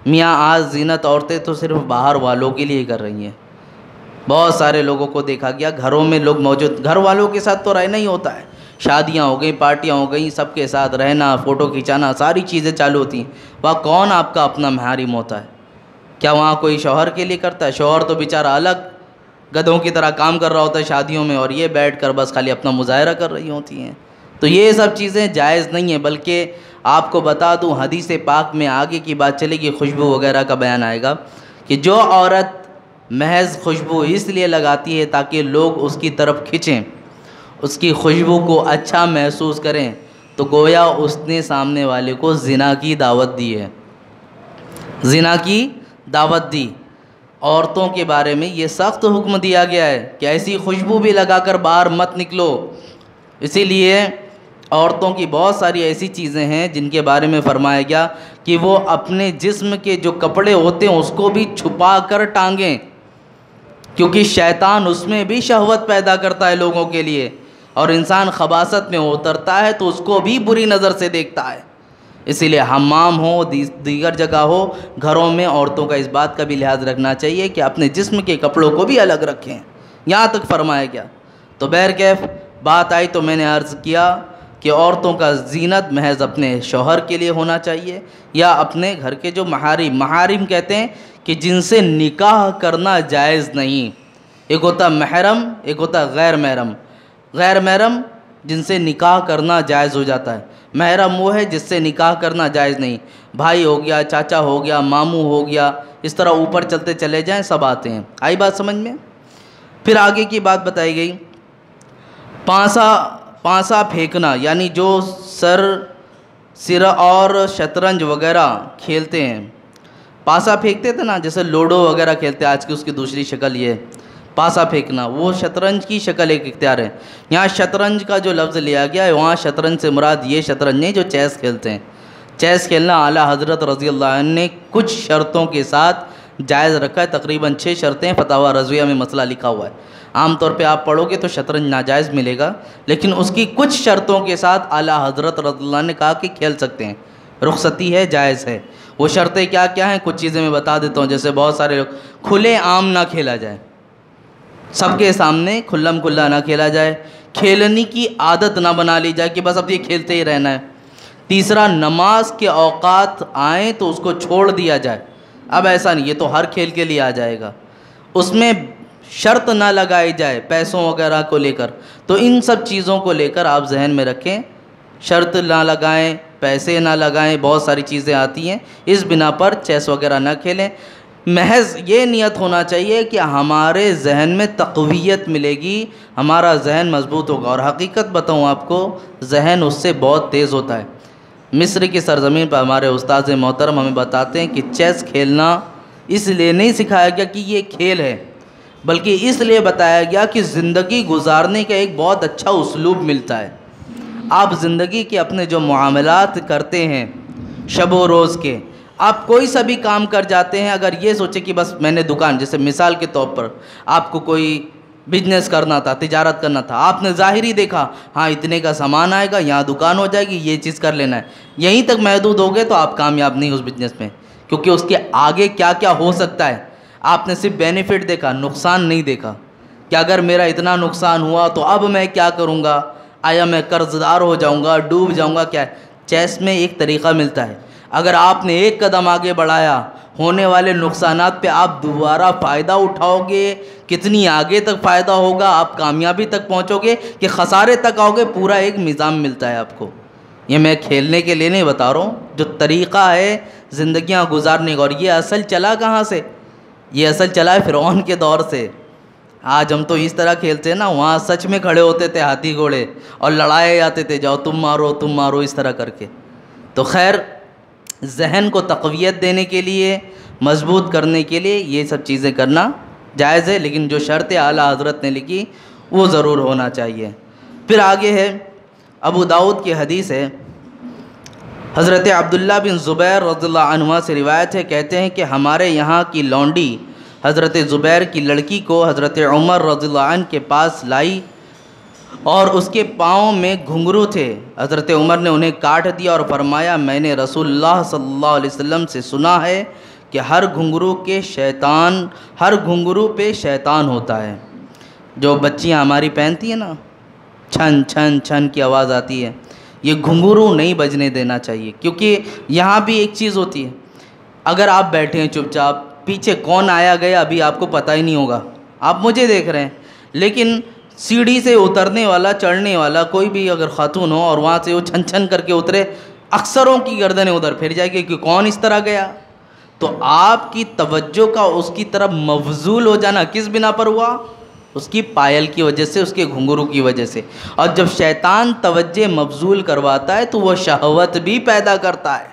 Speaker 1: میاں آج زینت عورتیں تو صرف باہر والوں کے لیے کر رہی ہیں۔ بہت سارے لوگوں کو دیکھا گیا، گھروں میں لوگ موجود، گھر والوں کے ساتھ تو رہنا ہی ہوتا ہے، شادیاں ہو گئیں، پارٹیاں ہو گئیں، سب کے ساتھ رہنا، فوٹو کھینچانا، ساری چیزیں چالو ہوتی ہیں، وہاں کون آپ کا اپنا محارم ہوتا ہے؟ کیا وہاں کوئی شوہر کے لیے کرتا ہے؟ شوہر تو بیچارہ الگ گدھوں کی طرح کام کر رہا ہوتا ہے شادیوں میں، اور یہ بیٹھ کر بس خالی اپنا مظاہرہ کر رہی ہوتی ہیں۔ تو یہ سب چیزیں جائز نہیں ہیں، بلکہ آپ کو بتا دوں حدیث پاک میں آگے کی بات چلے گی، خوشبو وغیرہ کا بیان آئے گا کہ جو عورت محض خوشبو اس لیے لگاتی ہے تاکہ لوگ اس کی طرف کھنچیں، اس کی خوشبو کو اچھا محسوس کریں، تو گویا اس نے سامنے والے کو زنا کی دعوت دی ہے، زنا کی دعوت دی۔ عورتوں کے بارے میں یہ سخت حکم دیا گیا ہے کہ ایسی خوشبو بھی لگا کر باہر مت نکلو۔ اسی لیے عورتوں کی بہت ساری ایسی چیزیں ہیں جن کے بارے میں فرمایا گیا کہ وہ اپنے جسم کے جو کپڑے ہوتے ہیں اس کو بھی چھپا کر ٹانگیں، کیونکہ شیطان اس میں بھی شہوت پیدا کرتا ہے لوگوں کے لیے، اور انسان خباثت میں اترتا ہے تو اس کو بھی بری نظر سے دیکھتا ہے۔ اسی لیے حمام ہو، دیگر جگہ ہو، گھروں میں عورتوں کا اس بات کا بھی لحاظ رکھنا چاہیے کہ اپنے جسم کے کپڑوں کو بھی الگ رکھیں، یہاں تک فرمایا گیا۔ تو بہرکیف بات آئی تو میں نے عرض کیا کہ عورتوں کا زینت محض اپنے شوہر کے لیے ہونا چاہیے، یا اپنے گھر کے جو محارم کہتے ہیں کہ جن سے نکاح کرنا جائز نہیں۔ ایک ہوتا محرم، ایک ہوتا غیر محرم۔ غیر محرم جن سے نکاح کرنا جائز ہو جاتا ہے، محرم وہ ہے جس سے نکاح کرنا جائز نہیں۔ بھائی ہو گیا، چاچا ہو گیا، ماموں ہو گیا، اس طرح اوپر چلتے چلے جائیں، سب آتے ہیں۔ آئی بات سمجھ میں؟ پھر آگے کی بات بتائی گئی، پانسا پھینکنا، یعنی جو سر اور شطرنج وغیرہ کھیلتے ہیں، پاسا پھینکتے تھے نا، جیسے لوڈو وغیرہ کھیلتے ہیں، آج کی اس کی دوسری شکل یہ پاسا پھینکنا، وہ شطرنج کی شکل ایک اختیار ہے۔ یہاں شطرنج کا جو لفظ لیا گیا ہے، وہاں شطرنج سے مراد یہ شطرنج نہیں جو چیس کھیلتے ہیں۔ چیس کھیلنا اعلیٰ حضرت رضی اللہ عنہ نے کچھ شرطوں کے ساتھ جائز رکھا ہے، تقریباً 6 شرطیں فتاویٰ رضویہ میں مسئلہ لکھا ہوا ہے۔ عام طور پہ آپ پڑھو گے تو شطرنج ناجائز ملے گا، لیکن اس کی کچھ شرطوں کے ساتھ اعلیٰ حضرت رضی اللہ عنہ نے کہا کہ کھیل سکتے ہیں، رخصتی ہے، جائز ہے۔ وہ شرطیں کیا کیا ہیں کچھ چیزیں میں بتا دیتا ہوں۔ جیسے بہت سارے لوگ، کھلے عام نہ کھیلا جائے، سب کے سامنے کھلم کھلا نہ کھیلا جائے، کھیلنے کی عادت نہ بنا لی جائے کہ بس اب یہ کھیلتے ہی رہنا ہے۔ تیسرا، نماز کے اوقات آئیں تو اس کو چھوڑ دیا جائے، اب ایسا نہیں، یہ تو ہر کھیل کے لیے آ جائے گا، اس میں شرط نہ لگائی جائے پیسوں وغیرہ کو لے کر، تو ان سب چیزوں کو لے کر آپ ذہن میں رکھیں، شرط نہ لگائیں، پیسے نہ لگائیں، بہت ساری چیزیں آتی ہیں، اس بنا پر چیس وغیرہ نہ کھیلیں۔ محض یہ نیت ہونا چاہیے کہ ہمارے ذہن میں تقویت ملے گی، ہمارا ذہن مضبوط ہوگا، اور حقیقت بتاؤں آپ کو، ذہن اس سے بہت تیز ہوتا ہے۔ مصر کی سرزمین پر ہمارے استاد محترم ہمیں بتاتے ہیں کہ چیس کھیلنا اس لیے نہیں سکھایا گیا کہ یہ کھیل ہے، بلکہ اس لیے بتایا گیا کہ زندگی گزارنے کا ایک بہت اچھا اسلوب ملتا ہے۔ آپ زندگی کے اپنے جو معاملات کرتے ہیں شب و روز کے، آپ کوئی سا بھی کام کر جاتے ہیں، اگر یہ سوچے کہ بس میں نے دکان، جیسے مثال کے طور پر آپ کو کوئی بزنس کرنا تھا، تجارت کرنا تھا، آپ نے ظاہری دیکھا ہاں اتنے کا سامان آئے گا، یہاں دکان ہو جائے گی، یہ چیز کر لینا ہے، یہیں تک محدود ہو گئے تو آپ کامیاب نہیں اس بزنس میں، کیونکہ اس کے آگے کیا کیا ہو سکتا ہے۔ آپ نے صرف بینیفٹ دیکھا، نقصان نہیں دیکھا کہ اگر میرا اتنا نقصان ہوا تو اب میں کیا کروں گا، آیا میں قرض دار ہو جاؤں گا، ڈوب جاؤں گا، کیا ہے۔ چیس میں ایک طریقہ ملتا ہے، اگر آپ نے ایک قدم آگے بڑھایا، ہونے والے نقصانات پہ آپ دوبارہ فائدہ اٹھاؤ گے، کتنی آگے تک فائدہ ہوگا، آپ کامیابی تک پہنچو گے کہ خسارے تک آؤ گے، پورا ایک نظام ملتا ہے آپ کو۔ یہ میں کھیلنے کے لیے نہیں بتا رہا ہوں، جو طریقہ ہے زندگیاں گزارنے کا، اور یہ اصل چلا کہاں سے؟ یہ اصل چلا ہے فرعون کے دور سے۔ آج ہم تو اس طرح کھیلتے ہیں نا، وہاں سچ میں کھڑے ہوتے تھے ہاتھی گھوڑے اور لڑائے جاتے تھے، جاؤ تم مارو اس طرح کر کے۔ تو خیر، ذہن کو تقویت دینے کے لیے، مضبوط کرنے کے لیے یہ سب چیزیں کرنا جائز ہے، لیکن جو شرط اعلیٰ حضرت نے لکھی وہ ضرور ہونا چاہیے۔ پھر آگے ہے، ابو داؤد کی حدیث ہے، حضرت عبداللہ بن زبیر رضی اللہ عنہ سے روایت ہے، کہتے ہیں کہ ہمارے یہاں کی لونڈی حضرت زبیر کی لڑکی کو حضرت عمر رضی اللہ عنہ کے پاس لائی اور اس کے پاؤں میں گھنگرو تھے۔ حضرت عمر نے انہیں کاٹ دیا اور فرمایا، میں نے رسول اللہ صلی اللہ علیہ وسلم سے سنا ہے کہ ہر گھنگرو پہ شیطان ہوتا ہے۔ جو بچیاں ہماری پہنتی ہیں نا، چھن چھن چھن کی آواز آتی ہے، یہ گھنگرو نہیں بجنے دینا چاہیے، کیونکہ یہاں بھی ایک چیز ہوتی ہے، اگر آپ بیٹھے ہیں چپ چاپ، پیچھے کون آیا گیا ابھی آپ کو پتہ ہی نہیں ہوگا، آپ مجھے دیکھ رہے ہیں، لیکن سیڑھی سے اترنے والا، چڑھنے والا کوئی بھی اگر خاتون ہو اور وہاں سے وہ چھن چھن کر کے اترے، اکثروں کی گردنیں ادھر پھر جائے گی کہ کون اس طرح گیا۔ تو آپ کی توجہ کا اس کی طرف مبذول ہو جانا کس بنا پر ہوا؟ اس کی پائل کی وجہ سے، اس کے گھنگرو کی وجہ سے۔ اور جب شیطان توجہ مبذول کرواتا ہے تو وہ شہوت بھی پیدا کرتا ہے،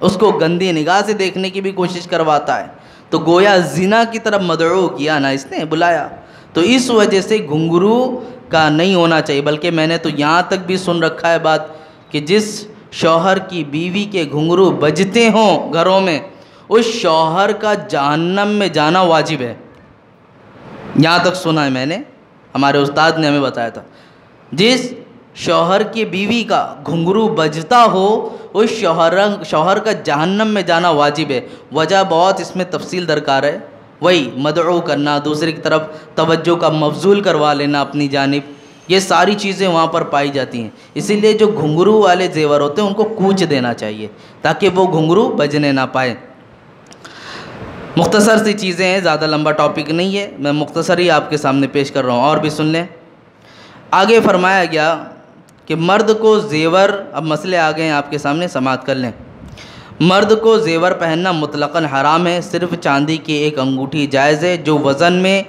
Speaker 1: اس کو گندی نگاہ سے دیکھنے کی بھی کوشش کرواتا ہے، تو گویا زنا کی طرف مدعو کیا نا، اس نے بلایا، تو اس وجہ سے گھنگرو کا نہیں ہونا چاہیے۔ بلکہ میں نے تو یہاں تک بھی سن رکھا ہے بات کہ جس شوہر کی بیوی کے گھنگرو بجتے ہوں گھروں میں، اس شوہر کا جہنم میں جانا واجب ہے۔ یہاں تک سنا ہے میں نے، ہمارے استاد نے ہمیں بتایا تھا، جس شوہر کی بیوی کا گھنگرو بجتا ہو اس شوہر کا جہنم میں جانا واجب ہے۔ وجہ بہت اس میں تفصیل درکار ہے، وہی مدعو کرنا، دوسرے کی طرف توجہ کا مبذول کروا لینا اپنی جانب، یہ ساری چیزیں وہاں پر پائی جاتی ہیں۔ اسی لیے جو گھنگرو والے زیور ہوتے ہیں ان کو کوچ دینا چاہیے تاکہ وہ گھنگرو بجنے نہ پائے۔ مختصر سی چیزیں ہیں، زیادہ لمبا ٹاپک نہیں ہے، میں مختصر ہی آپ کے سامنے پیش کر رہا ہوں، اور بھی سن لیں۔ آگے فرمایا گیا کہ مرد کو زیور، اب مسئلے آ گئے ہیں آپ کے سامنے، سماعت کر لیں۔ مرد کو زیور پہننا مطلقاً حرام ہے، صرف چاندی کی ایک انگوٹھی جائز ہے جو وزن میں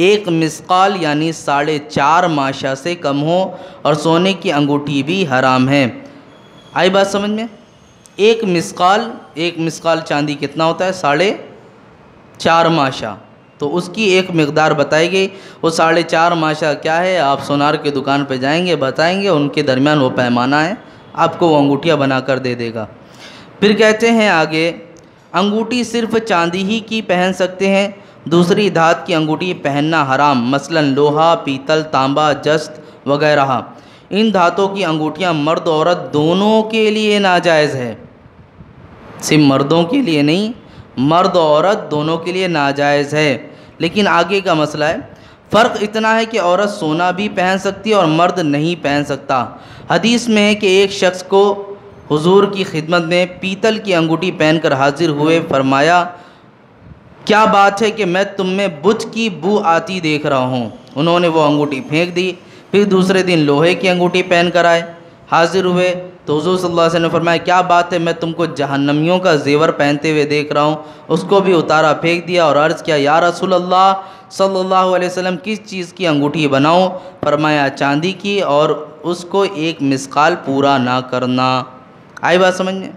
Speaker 1: 1 مثقال یعنی 4.5 ماشا سے کم ہو، اور سونے کی انگوٹھی بھی حرام ہے۔ آئی بات سمجھ میں؟ 1 مثقال چاندی کتنا ہوتا ہے؟ 4.5 ماشا، تو اس کی ایک مقدار بتائی گئی، وہ 4.5 ماشا کیا ہے؟ آپ سونار کی دکان پہ جائیں گے، بتائیں گے، ان کے درمیان وہ پیمانہ ہے، آپ کو وہ انگوٹھیاں بنا کر دے دے گا۔ پھر کہتے ہیں آگے، انگوٹھی صرف چاندی ہی کی پہن سکتے ہیں، دوسری دھات کی انگوٹھی پہننا حرام، مثلا لوہا، پیتل، تانبا، جست وغیرہ۔ ان دھاتوں کی انگوٹھیاں مرد و عورت دونوں کے لیے ناجائز ہے، صرف مردوں کے لیے نہیں، مرد و عورت دونوں کے لیے ناجائز ہے۔ لیکن آگے کا مسئلہ ہے، فرق اتنا ہے کہ عورت سونا بھی پہن سکتی ہے اور مرد نہیں پہن سکتا۔ حدیث میں ہے کہ ایک شخص کو حضور کی خدمت میں پیتل کی انگوٹھی پہن کر حاضر ہوئے، کیا بات ہے کہ میں تم میں بت کی بو آتی دیکھ رہا ہوں۔ انہوں نے وہ انگوٹھی پھینک دی۔ پھر دوسرے دن لوہے کی انگوٹھی پہن کر آئے، حاضر ہوئے تو حضور صلی اللہ علیہ وسلم نے فرمایا کیا بات ہے، میں تم کو جہنمیوں کا زیور پہنتے ہوئے دیکھ رہا ہوں۔ اس کو بھی اتارا، پھینک دیا اور عرض کیا یا رسول اللہ صلی اللہ علیہ وسلم کس چیز کی انگوٹھی بناؤں؟ فرمایا چاندی کی، اور اس کو ایک مسقال پورا نہ کرنا۔ آئی بات سمجھ میں؟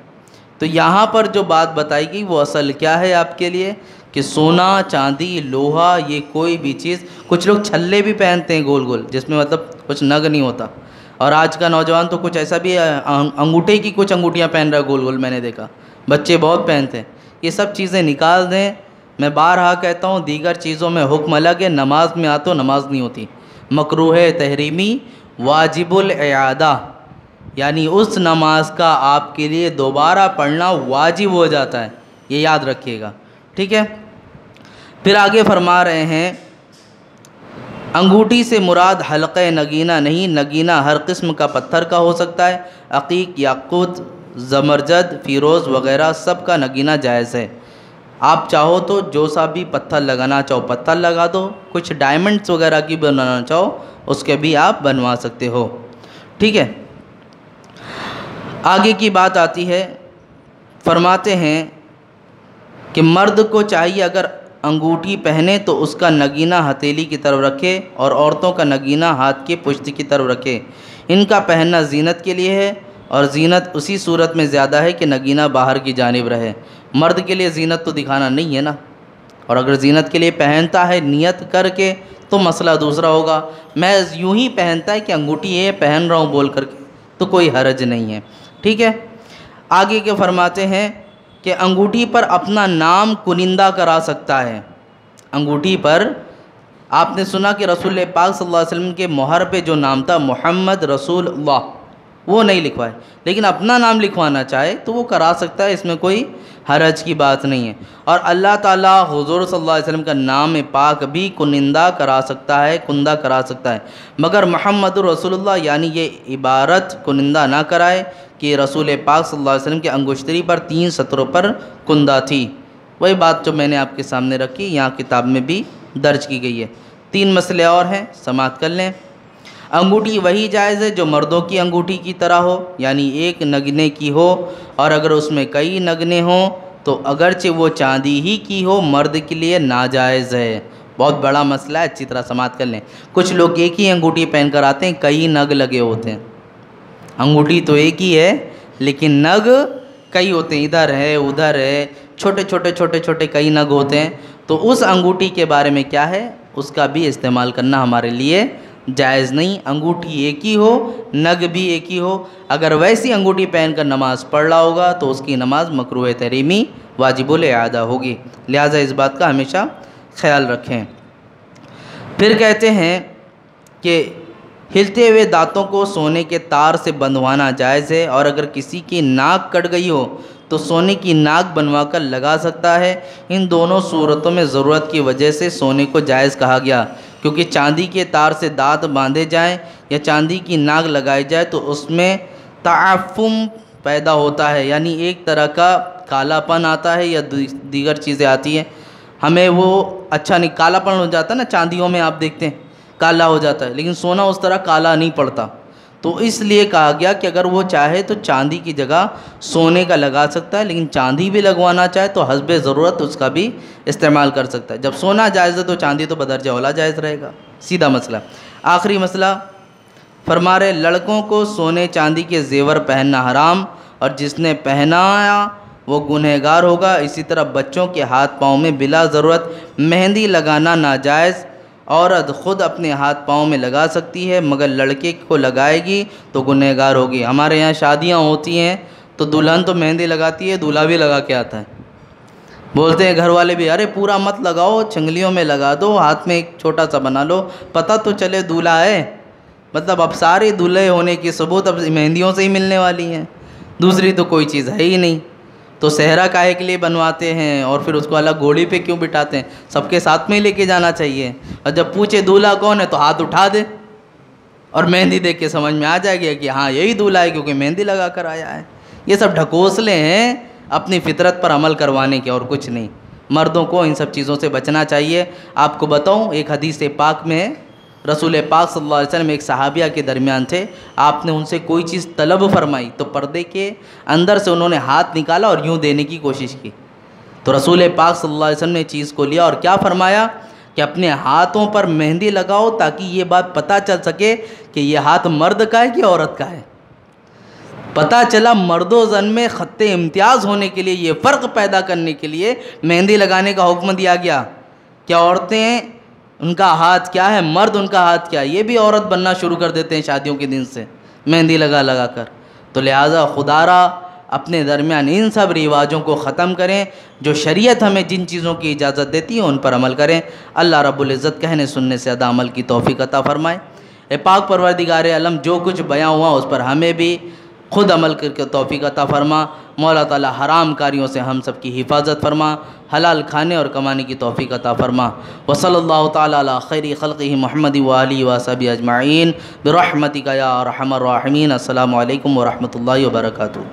Speaker 1: تو یہاں پر جو بات بتائی گئی وہ اصل کیا ہے آپ کے لیے کہ سونا، چاندی، لوہا، یہ کوئی بھی چیز، کچھ لوگ چھلے بھی پہنتے ہیں گول گول جس میں مطلب کچھ نگ نہیں ہوتا، اور آج کا نوجوان تو کچھ ایسا بھی انگوٹھے کی کچھ انگوٹھیاں پہن رہا ہے گول گول، میں نے دیکھا بچے بہت پہنتے ہیں۔ یہ سب چیزیں نکال دیں۔ میں بارہا کہتا ہوں دیگر چیزوں میں حکم الگ ہے، نماز میں آتے ہو نماز نہیں ہوتی، مکروہ تحریمی، واجب الاعادہ، یعنی اس نماز کا آپ کے لیے دوبارہ پڑھنا واجب ہو جاتا ہے، یہ یاد رکھیے گا، ٹھیک ہے۔ پھر آگے فرما رہے ہیں انگوٹھی سے مراد حلقہ نگینہ نہیں، نگینہ ہر قسم کا پتھر کا ہو سکتا ہے، عقیق، یاقوت، زمرجد، فیروز وغیرہ سب کا نگینہ جائز ہے۔ آپ چاہو تو جو سا بھی پتھر لگانا چاہو پتھر لگا دو، کچھ ڈائمنڈس وغیرہ کی بنانا چاہو اس کے بھی آپ بنوا سکتے ہو، ٹھیک ہے۔ آگے کی بات آتی ہے، فرماتے ہیں کہ مرد کو چاہیے اگر انگوٹھی پہنے تو اس کا نگینہ ہتھیلی کی طرف رکھے، اور عورتوں کا نگینہ ہاتھ کے پشت کی طرف رکھے۔ ان کا پہننا زینت کے لیے ہے، اور زینت اسی صورت میں زیادہ ہے کہ نگینہ باہر کی جانب رہے۔ مرد کے لیے زینت تو دکھانا نہیں ہے نا، اور اگر زینت کے لیے پہنتا ہے نیت کر کے تو مسئلہ دوسرا ہوگا۔ میں یوں ہی پہنتا ہے کہ انگوٹھی یہ پہن رہا ہوں بول کر کے تو کوئی حرج نہیں ہے، ٹھیک ہے۔ آگے کے فرماتے ہیں کہ انگوٹھی پر اپنا نام کنندہ کرا سکتا ہے۔ انگوٹھی پر آپ نے سنا کہ رسول پاک صلی اللہ علیہ وسلم کے مہر پہ جو نام تھا محمد رسول اللہ، وہ نہیں لکھوائے، لیکن اپنا نام لکھوانا چاہے تو وہ کرا سکتا ہے، اس میں کوئی حرج کی بات نہیں ہے۔ اور اللہ تعالیٰ حضور صلی اللہ علیہ وسلم کا نام پاک بھی کنندہ کرا سکتا ہے، کندہ کرا سکتا ہے، مگر محمد رسول اللہ یعنی یہ عبارت کنندہ نہ کرائے کہ رسول پاک صلی اللہ علیہ وسلم کے انگشتری پر 3 سطروں پر کندہ تھی۔ وہی بات جو میں نے آپ کے سامنے رکھی یہاں کتاب میں بھی درج کی گئی ہے۔ 3 مسئلے اور ہیں، سماعت کر لیں۔ انگوٹھی وہی جائز ہے جو مردوں کی انگوٹھی کی طرح ہو، یعنی ایک نگنے کی ہو، اور اگر اس میں کئی نگنے ہوں تو اگرچہ وہ چاندی ہی کی ہو مرد کے لیے ناجائز ہے۔ بہت بڑا مسئلہ ہے، اچھی طرح سماعت کر لیں۔ کچھ لوگ ایک ہی انگوٹھی پہن کر آتے ہیں، کئی نگ لگے ہوتے ہیں۔ انگوٹھی تو ایک ہی ہے لیکن نگ کئی ہوتے ہیں، ادھر ہے ادھر ہے، چھوٹے چھوٹے چھوٹے چھوٹے کئی نگ ہوتے ہیں۔ تو اس انگوٹھی کے بارے میں کیا ہے، اس کا بھی استعمال کرنا ہمارے لیے جائز نہیں۔ انگوٹھی ایک ہی ہو، نگ بھی ایک ہی ہو، اگر ویسی انگوٹھی پہن کر نماز پڑھ رہا ہوگا تو اس کی نماز مکروہ تحریمی واجب الاعادہ ہوگی، لہٰذا اس بات کا ہمیشہ خیال رکھیں۔ پھر کہتے ہیں کہ ہلتے ہوئے دانتوں کو سونے کے تار سے بندھوانا جائز ہے، اور اگر کسی کی ناک کٹ گئی ہو تو سونے کی ناک بنوا کر لگا سکتا ہے۔ ان دونوں صورتوں میں ضرورت کی وجہ سے سونے کو جائز کہا گیا، کیونکہ چاندی کے تار سے دانت باندھے جائیں یا چاندی کی ناک لگائی جائے تو اس میں تعفن پیدا ہوتا ہے، یعنی ایک طرح کا کالا پن آتا ہے یا دیگر چیزیں آتی ہیں، ہمیں وہ اچھا نہیں، کالا پن ہو جاتا ہے نا، چاندیوں میں آپ دیکھتے ہیں کالا ہو جاتا ہے، لیکن سونا اس طرح کالا نہیں پڑتا۔ تو اس لیے کہا گیا کہ اگر وہ چاہے تو چاندی کی جگہ سونے کا لگا سکتا ہے، لیکن چاندی بھی لگوانا چاہے تو حسب ضرورت اس کا بھی استعمال کر سکتا ہے۔ جب سونا جائز ہے تو چاندی تو بدرجہ اولا جائز رہے گا، سیدھا مسئلہ۔ آخری مسئلہ فرما رہے لڑکوں کو سونے چاندی کے زیور پہننا حرام، اور جس نے پہنایا وہ گنہگار ہوگا۔ اسی طرح بچوں کے ہاتھ پاؤں میں بلا ضرورت مہندی لگانا ناجائز، عورت خود اپنے ہاتھ پاؤں میں لگا سکتی ہے مگر لڑکے کو لگائے گی تو گنہگار ہوگی۔ ہمارے یہاں شادیاں ہوتی ہیں تو دلہن تو مہندی لگاتی ہے، دولہا بھی لگا کے آتا ہے، بولتے ہیں گھر والے بھی ارے پورا مت لگاؤ، چنگلیوں میں لگا دو، ہاتھ میں ایک چھوٹا سا بنا لو، پتہ تو چلے دولہا ہے۔ مطلب اب سارے دولہے ہونے کی ثبوت اب مہندیوں سے ہی ملنے والی ہیں، دوسری تو کوئی چیز ہے ہی نہیں۔ تو صحرا کاہے کے لیے بنواتے ہیں، اور پھر اس کو الگ گھوڑی پہ کیوں بٹھاتے ہیں؟ سب کے ساتھ میں ہی لے کے جانا چاہیے، اور جب پوچھے دولہا کون ہے تو ہاتھ اٹھا دے، اور مہندی دیکھ کے سمجھ میں آ جائے گا کہ ہاں یہی دولہا ہے کیونکہ مہندی لگا کر آیا ہے۔ یہ سب ڈھکوسلے ہیں اپنی فطرت پر عمل کروانے کے، اور کچھ نہیں۔ مردوں کو ان سب چیزوں سے بچنا چاہیے۔ آپ کو بتاؤں، ایک حدیث پاک میں رسول پاک صلی اللہ علیہ وسلم ایک صحابیہ کے درمیان تھے، آپ نے ان سے کوئی چیز طلب فرمائی تو پردے کے اندر سے انہوں نے ہاتھ نکالا اور یوں دینے کی کوشش کی، تو رسول پاک صلی اللہ علیہ وسلم نے چیز کو لیا اور کیا فرمایا کہ اپنے ہاتھوں پر مہندی لگاؤ تاکہ یہ بات پتہ چل سکے کہ یہ ہاتھ مرد کا ہے کہ عورت کا ہے۔ پتہ چلا مرد و زن میں خط امتیاز ہونے کے لیے، یہ فرق پیدا کرنے کے لیے مہندی لگانے کا حکم دیا گیا کہ عورتیں ان کا ہاتھ کیا ہے، مرد ان کا ہاتھ کیا ہے، یہ بھی عورت بننا شروع کر دیتے ہیں شادیوں کے دن سے مہندی لگا کر۔ تو لہٰذا خدا را اپنے درمیان ان سب رواجوں کو ختم کریں، جو شریعت ہمیں جن چیزوں کی اجازت دیتی ہے ان پر عمل کریں۔ اللہ رب العزت کہنے سننے سے ادا عمل کی توفیق عطا فرمائے۔ اے پاک پروردگار عالم، جو کچھ بیان ہوا اس پر ہمیں بھی خود عمل کر کے توفیق عطا فرما۔ مولا تعالی حرام کاریوں سے ہم سب کی حفاظت فرما، حلال کھانے اور کمانے کی توفیق عطا فرما۔ وصلی اللہ تعالی علی خیر خلقہ محمد وآلہ وصحبہ اجمعین برحمتک یا ارحم الراحمین۔ السلام علیکم ورحمۃ اللہ وبرکاتہ۔